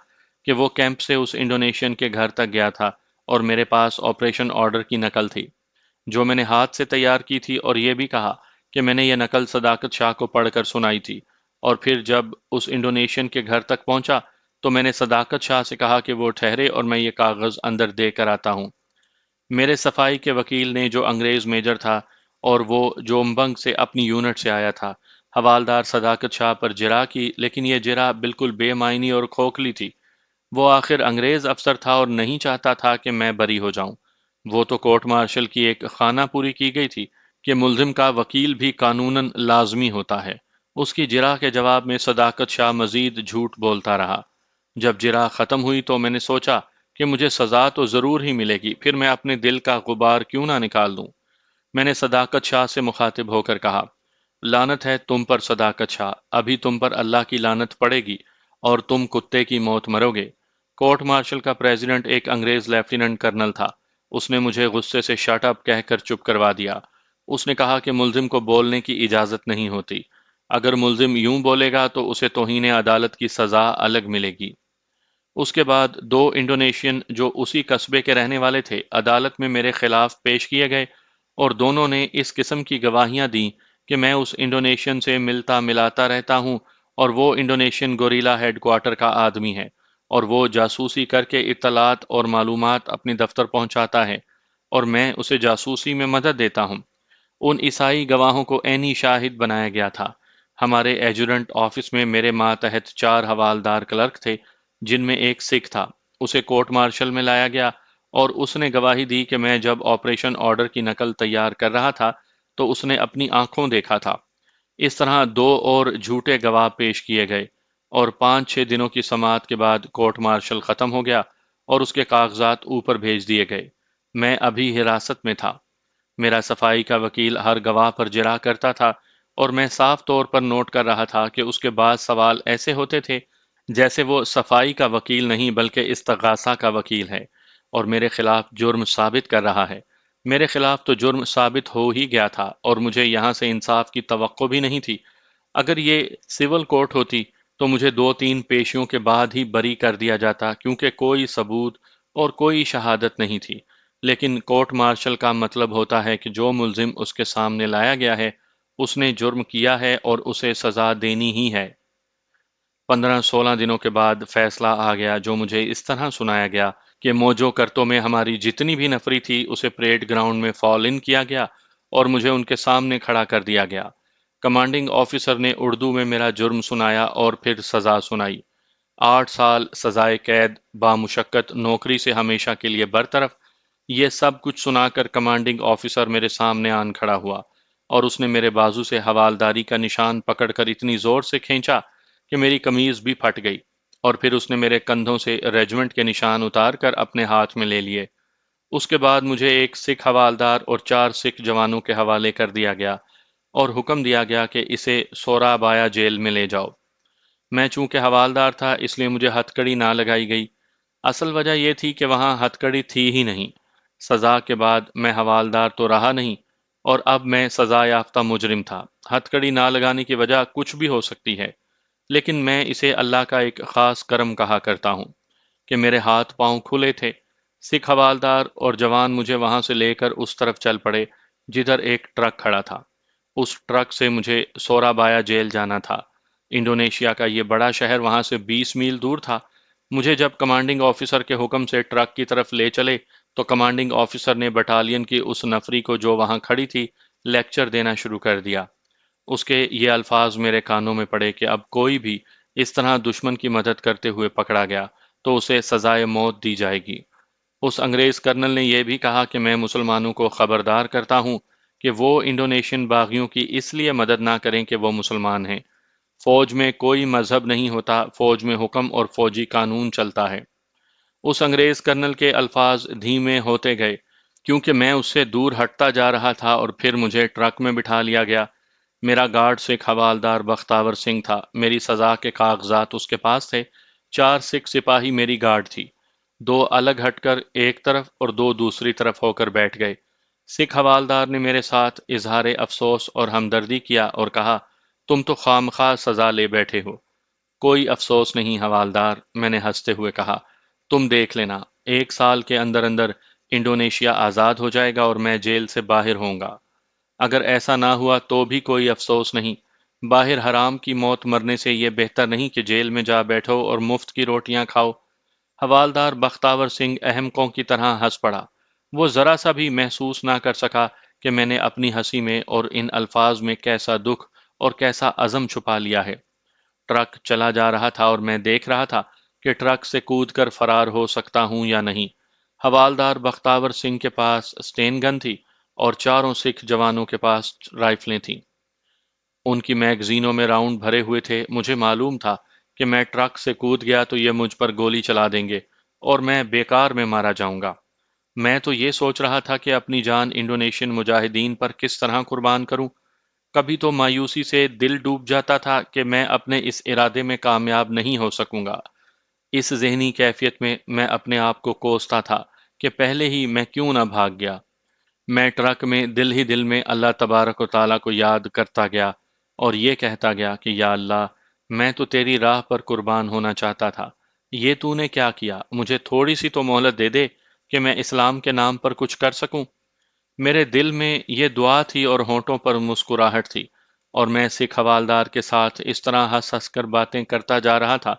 کہ وہ کیمپ سے اس انڈونیشین کے گھر تک گیا تھا اور میرے پاس آپریشن آرڈر کی نقل تھی جو میں نے ہاتھ سے تیار کی تھی، اور یہ بھی کہا کہ میں نے یہ نقل صداقت شاہ کو پڑھ کر سنائی تھی۔ اور پھر جب اس انڈونیشین کے گھر تک پہنچا تو میں نے صداقت شاہ سے کہا کہ وہ ٹھہرے اور میں یہ کاغذ اندر دے کر آتا ہوں۔ میرے صفائی کے وکیل نے، جو انگریز میجر تھا اور وہ جومبنگ سے اپنی یونٹ سے آیا تھا، حوالدار صداقت شاہ پر جرح کی، لیکن یہ جرح بالکل بے معنی اور کھوکھلی تھی۔ وہ آخر انگریز افسر تھا اور نہیں چاہتا تھا کہ میں بری ہو جاؤں۔ وہ تو کورٹ مارشل کی ایک خانہ پوری کی گئی تھی کہ ملزم کا وکیل بھی قانوناً لازمی ہوتا ہے۔ اس کی جرح کے جواب میں صداقت شاہ مزید جھوٹ بولتا رہا۔ جب جرح ختم ہوئی تو میں نے سوچا کہ مجھے سزا تو ضرور ہی ملے گی، پھر میں اپنے دل کا غبار کیوں نہ نکال دوں۔ میں نے صداقت شاہ سے مخاطب ہو کر کہا، لعنت ہے تم پر صداقت شاہ، ابھی تم پر اللہ کی لعنت پڑے گی اور تم کتے کی موت مرو گے۔ کورٹ مارشل کا پریزیڈنٹ ایک انگریز لیفٹیننٹ کرنل تھا۔ اس نے مجھے غصے سے شٹ اپ کہہ کر چپ کروا دیا۔ اس نے کہا کہ ملزم کو بولنے کی اجازت نہیں ہوتی۔ اگر ملزم یوں بولے گا تو اسے توہین عدالت کی سزا الگ ملے گی۔ اس کے بعد 2 انڈونیشین جو اسی قصبے کے رہنے والے تھے عدالت میں میرے خلاف پیش کیے گئے، اور دونوں نے اس قسم کی گواہیاں دیں کہ میں اس انڈونیشین سے ملتا ملاتا رہتا ہوں اور وہ انڈونیشین گوریلا ہیڈ کوارٹر کا آدمی ہے، اور وہ جاسوسی کر کے اطلاعات اور معلومات اپنی دفتر پہنچاتا ہے اور میں اسے جاسوسی میں مدد دیتا ہوں۔ ان عیسائی گواہوں کو عینی شاہد بنایا گیا تھا۔ ہمارے ایجورنٹ آفس میں میرے ماتحت 4 حوالدار کلرک تھے، جن میں ایک سکھ تھا۔ اسے کورٹ مارشل میں لایا گیا اور اس نے گواہی دی کہ میں جب آپریشن آرڈر کی نقل تیار کر رہا تھا تو اس نے اپنی آنکھوں دیکھا تھا۔ اس طرح 2 اور جھوٹے گواہ پیش کیے گئے، اور 5-6 دنوں کی سماعت کے بعد کورٹ مارشل ختم ہو گیا اور اس کے کاغذات اوپر بھیج دیے گئے۔ میں ابھی حراست میں تھا۔ میرا صفائی کا وکیل ہر گواہ پر جرح کرتا تھا اور میں صاف طور پر نوٹ کر رہا تھا کہ اس کے بعض سوال ایسے ہوتے تھے جیسے وہ صفائی کا وکیل نہیں بلکہ استغاثہ کا وکیل ہے اور میرے خلاف جرم ثابت کر رہا ہے۔ میرے خلاف تو جرم ثابت ہو ہی گیا تھا اور مجھے یہاں سے انصاف کی توقع بھی نہیں تھی۔ اگر یہ سول کورٹ ہوتی تو مجھے 2-3 پیشیوں کے بعد ہی بری کر دیا جاتا، کیونکہ کوئی ثبوت اور کوئی شہادت نہیں تھی۔ لیکن کورٹ مارشل کا مطلب ہوتا ہے کہ جو ملزم اس کے سامنے لایا گیا ہے اس نے جرم کیا ہے اور اسے سزا دینی ہی ہے۔ 15-16 دنوں کے بعد فیصلہ آ گیا، جو مجھے اس طرح سنایا گیا کہ موجو کرتوں میں ہماری جتنی بھی نفری تھی اسے پریڈ گراؤنڈ میں فال ان کیا گیا اور مجھے ان کے سامنے کھڑا کر دیا گیا۔ کمانڈنگ آفیسر نے اردو میں میرا جرم سنایا اور پھر سزا سنائی۔ 8 سال سزائے قید، بامشقت نوکری سے ہمیشہ کے لیے برطرف۔ یہ سب کچھ سنا کر کمانڈنگ آفیسر میرے سامنے آن کھڑا ہوا اور اس نے میرے بازو سے حوالداری کا نشان پکڑ کر اتنی زور سے کھینچا کہ میری قمیض بھی پھٹ گئی، اور پھر اس نے میرے کندھوں سے ریجمنٹ کے نشان اتار کر اپنے ہاتھ میں لے لیے۔ اس کے بعد مجھے ایک سکھ حوالدار اور 4 سکھ جوانوں کے حوالے کر دیا گیا اور حکم دیا گیا کہ اسے سورا بایا جیل میں لے جاؤ۔ میں چونکہ حوالدار تھا اس لیے مجھے ہتھ کڑی نہ لگائی گئی۔ اصل وجہ یہ تھی کہ وہاں ہتھ کڑی تھی ہی نہیں۔ سزا کے بعد میں حوالدار تو رہا نہیں اور اب میں سزا یافتہ مجرم تھا۔ ہتھ کڑی نہ لگانے کی وجہ کچھ بھی ہو سکتی ہے، لیکن میں اسے اللہ کا ایک خاص کرم کہا کرتا ہوں کہ میرے ہاتھ پاؤں کھلے تھے۔ سکھ حوالدار اور جوان مجھے وہاں سے لے کر اس طرف چل پڑے جدھر ایک ٹرک کھڑا تھا۔ اس ٹرک سے مجھے سورا بایا جیل جانا تھا۔ انڈونیشیا کا یہ بڑا شہر وہاں سے 20 میل دور تھا۔ مجھے جب کمانڈنگ آفیسر کے حکم سے ٹرک کی طرف لے چلے تو کمانڈنگ آفیسر نے بٹالین کی اس نفری کو جو وہاں کھڑی تھی لیکچر دینا شروع کر دیا۔ اس کے یہ الفاظ میرے کانوں میں پڑے کہ اب کوئی بھی اس طرح دشمن کی مدد کرتے ہوئے پکڑا گیا تو اسے سزائے موت دی جائے گی۔ اس انگریز کرنل نے یہ بھی کہا کہ میں مسلمانوں کو خبردار کرتا ہوں کہ وہ انڈونیشین باغیوں کی اس لیے مدد نہ کریں کہ وہ مسلمان ہیں۔ فوج میں کوئی مذہب نہیں ہوتا، فوج میں حکم اور فوجی قانون چلتا ہے۔ اس انگریز کرنل کے الفاظ دھیمے ہوتے گئے کیونکہ میں اس سے دور ہٹتا جا رہا تھا اور پھر مجھے ٹرک میں بٹھا لیا گیا۔ میرا گارڈ سکھ حوالدار بختاور سنگھ تھا۔ میری سزا کے کاغذات اس کے پاس تھے۔ 4 سکھ سپاہی میری گارڈ تھی۔ 2 الگ ہٹ کر ایک طرف اور 2 دوسری طرف ہو کر بیٹھ گئے۔ سکھ حوالدار نے میرے ساتھ اظہار افسوس اور ہمدردی کیا اور کہا، تم تو خواہ سزا لے بیٹھے ہو۔ کوئی افسوس نہیں حوالدار، میں نے ہنستے ہوئے کہا، تم دیکھ لینا، 1 سال کے اندر اندر انڈونیشیا آزاد ہو جائے گا اور میں جیل سے باہر ہوں گا۔ اگر ایسا نہ ہوا تو بھی کوئی افسوس نہیں۔ باہر حرام کی موت مرنے سے یہ بہتر نہیں کہ جیل میں جا بیٹھو اور مفت کی روٹیاں کھاؤ۔ حوالدار بختاور سنگھ احمقوں کی طرح ہنس پڑا۔ وہ ذرا سا بھی محسوس نہ کر سکا کہ میں نے اپنی ہنسی میں اور ان الفاظ میں کیسا دکھ اور کیسا عزم چھپا لیا ہے۔ ٹرک چلا جا رہا تھا اور میں دیکھ رہا تھا کہ ٹرک سے کود کر فرار ہو سکتا ہوں یا نہیں۔ حوالدار بختاور سنگھ کے پاس اسٹین گن تھی اور 4 سکھ جوانوں کے پاس رائفلیں تھیں۔ ان کی میگزینوں میں راؤنڈ بھرے ہوئے تھے۔ مجھے معلوم تھا کہ میں ٹرک سے کود گیا تو یہ مجھ پر گولی چلا دیں گے اور میں بیکار میں مارا جاؤں گا۔ میں تو یہ سوچ رہا تھا کہ اپنی جان انڈونیشین مجاہدین پر کس طرح قربان کروں۔ کبھی تو مایوسی سے دل ڈوب جاتا تھا کہ میں اپنے اس ارادے میں کامیاب نہیں ہو سکوں گا۔ اس ذہنی کیفیت میں اپنے آپ کو کوستا تھا کہ پہلے ہی میں کیوں نہ بھاگ گیا۔ میں ٹرک میں دل ہی دل میں اللہ تبارک و تعالیٰ کو یاد کرتا گیا اور یہ کہتا گیا کہ یا اللہ، میں تو تیری راہ پر قربان ہونا چاہتا تھا، یہ تو نے کیا کیا؟ مجھے تھوڑی سی تو مہلت دے دے کہ میں اسلام کے نام پر کچھ کر سکوں۔ میرے دل میں یہ دعا تھی اور ہونٹوں پر مسکراہٹ تھی، اور میں سکھ حوالدار کے ساتھ اس طرح ہنس ہنس کر باتیں کرتا جا رہا تھا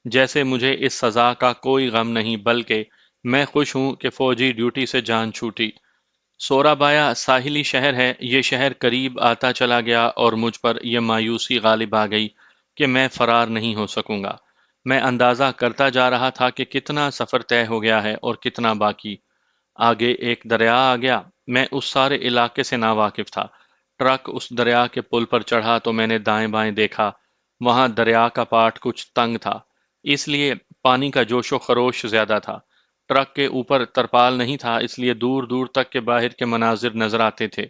جیسے مجھے اس سزا کا کوئی غم نہیں، بلکہ میں خوش ہوں کہ فوجی ڈیوٹی سے جان چھوٹی۔ سورابایا ساحلی شہر ہے۔ یہ شہر قریب آتا چلا گیا اور مجھ پر یہ مایوسی غالب آ گئی کہ میں فرار نہیں ہو سکوں گا۔ میں اندازہ کرتا جا رہا تھا کہ کتنا سفر طے ہو گیا ہے اور کتنا باقی۔ آگے ایک دریا آ گیا۔ میں اس سارے علاقے سے ناواقف تھا۔ ٹرک اس دریا کے پل پر چڑھا تو میں نے دائیں بائیں دیکھا۔ وہاں دریا کا پاٹ کچھ تنگ تھا، اس لیے پانی کا جوش و خروش زیادہ تھا۔ ٹرک کے اوپر ترپال نہیں تھا، اس لیے دور دور تک کے باہر کے مناظر نظر آتے تھے۔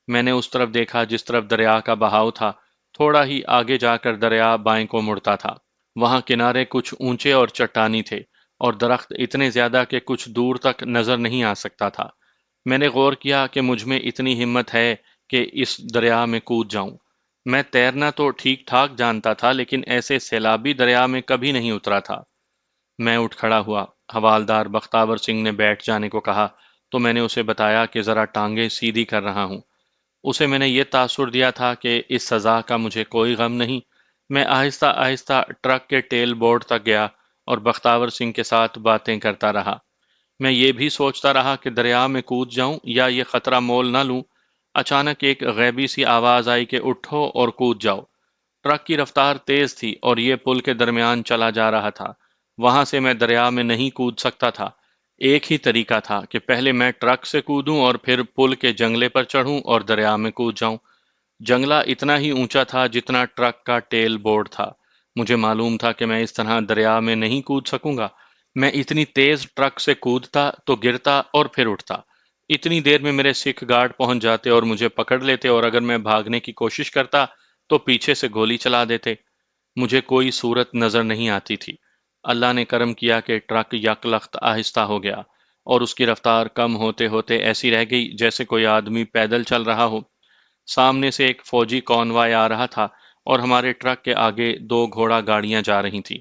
میں نے اس طرف دیکھا جس طرف دریا کا بہاؤ تھا۔ تھوڑا ہی آگے جا کر دریا بائیں کو مڑتا تھا۔ وہاں کنارے کچھ اونچے اور چٹانی تھے اور درخت اتنے زیادہ کہ کچھ دور تک نظر نہیں آ سکتا تھا۔ میں نے غور کیا کہ مجھ میں اتنی ہمت ہے کہ اس دریا میں کود جاؤں۔ میں تیرنا تو ٹھیک ٹھاک جانتا تھا لیکن ایسے سیلابی دریا میں کبھی نہیں اترا تھا۔ میں اٹھ کھڑا ہوا۔ حوالدار بختاور سنگھ نے بیٹھ جانے کو کہا تو میں نے اسے بتایا کہ ذرا ٹانگیں سیدھی کر رہا ہوں۔ اسے میں نے یہ تاثر دیا تھا کہ اس سزا کا مجھے کوئی غم نہیں۔ میں آہستہ آہستہ ٹرک کے ٹیل بورڈ تک گیا اور بختاور سنگھ کے ساتھ باتیں کرتا رہا۔ میں یہ بھی سوچتا رہا کہ دریا میں کود جاؤں یا یہ خطرہ مول نہ لوں۔ اچانک ایک غیبی سی آواز آئی کہ اٹھو اور کود جاؤ۔ ٹرک کی رفتار تیز تھی اور یہ پل کے درمیان چلا جا رہا تھا۔ وہاں سے میں دریا میں نہیں کود سکتا تھا۔ ایک ہی طریقہ تھا کہ پہلے میں ٹرک سے کودوں اور پھر پل کے جنگلے پر چڑھوں اور دریا میں کود جاؤں۔ جنگلہ اتنا ہی اونچا تھا جتنا ٹرک کا ٹیل بورڈ تھا۔ مجھے معلوم تھا کہ میں اس طرح دریا میں نہیں کود سکوں گا۔ میں اتنی تیز ٹرک سے کودتا تو گرتا اور پھر اٹھتا۔ اتنی دیر میں میرے سکھ گارڈ پہنچ جاتے اور مجھے پکڑ لیتے، اور اگر میں بھاگنے کی کوشش کرتا تو پیچھے سے گولی چلا دیتے۔ مجھے کوئی صورت نظر نہیں آتی تھی۔ اللہ نے کرم کیا کہ ٹرک یک لخت آہستہ ہو گیا اور اس کی رفتار کم ہوتے ہوتے ایسی رہ گئی جیسے کوئی آدمی پیدل چل رہا ہو۔ سامنے سے ایک فوجی کانوائے آ رہا تھا اور ہمارے ٹرک کے آگے 2 گھوڑا گاڑیاں جا رہی تھیں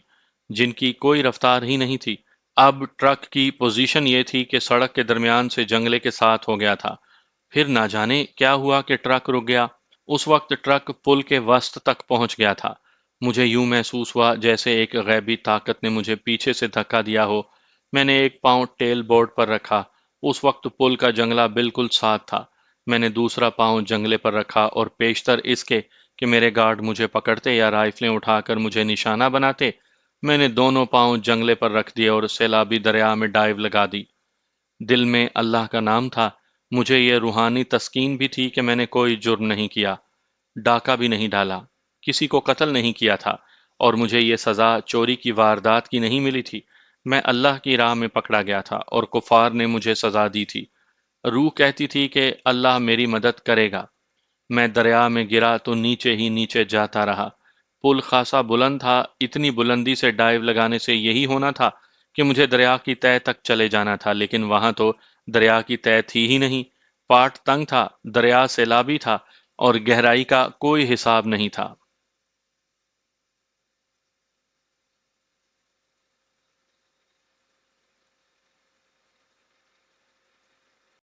جن کی کوئی رفتار ہی نہیں تھی۔ اب ٹرک کی پوزیشن یہ تھی کہ سڑک کے درمیان سے جنگلے کے ساتھ ہو گیا تھا۔ پھر نہ جانے کیا ہوا کہ ٹرک رک گیا۔ اس وقت ٹرک پل کے وسط تک پہنچ گیا تھا۔ مجھے یوں محسوس ہوا جیسے ایک غیبی طاقت نے مجھے پیچھے سے دھکا دیا ہو۔ میں نے ایک پاؤں ٹیل بورڈ پر رکھا۔ اس وقت پل کا جنگلہ بالکل ساتھ تھا۔ میں نے دوسرا پاؤں جنگلے پر رکھا اور پیشتر اس کے کہ میرے گارڈ مجھے پکڑتے یا رائفلیں اٹھا کر مجھے نشانہ بناتے، میں نے دونوں پاؤں جنگلے پر رکھ دیے اور سیلابی دریا میں ڈائیو لگا دی۔ دل میں اللہ کا نام تھا۔ مجھے یہ روحانی تسکین بھی تھی کہ میں نے کوئی جرم نہیں کیا، ڈاکہ بھی نہیں ڈالا، کسی کو قتل نہیں کیا تھا، اور مجھے یہ سزا چوری کی واردات کی نہیں ملی تھی۔ میں اللہ کی راہ میں پکڑا گیا تھا اور کفار نے مجھے سزا دی تھی۔ روح کہتی تھی کہ اللہ میری مدد کرے گا۔ میں دریا میں گرا تو نیچے ہی نیچے جاتا رہا۔ پل خاصا بلند تھا، اتنی بلندی سے ڈائیو لگانے سے یہی ہونا تھا کہ مجھے دریا کی تہہ تک چلے جانا تھا، لیکن وہاں تو دریا کی تہہ تھی ہی نہیں۔ پاٹ تنگ تھا، دریا سیلابی تھا، اور گہرائی کا کوئی حساب نہیں تھا۔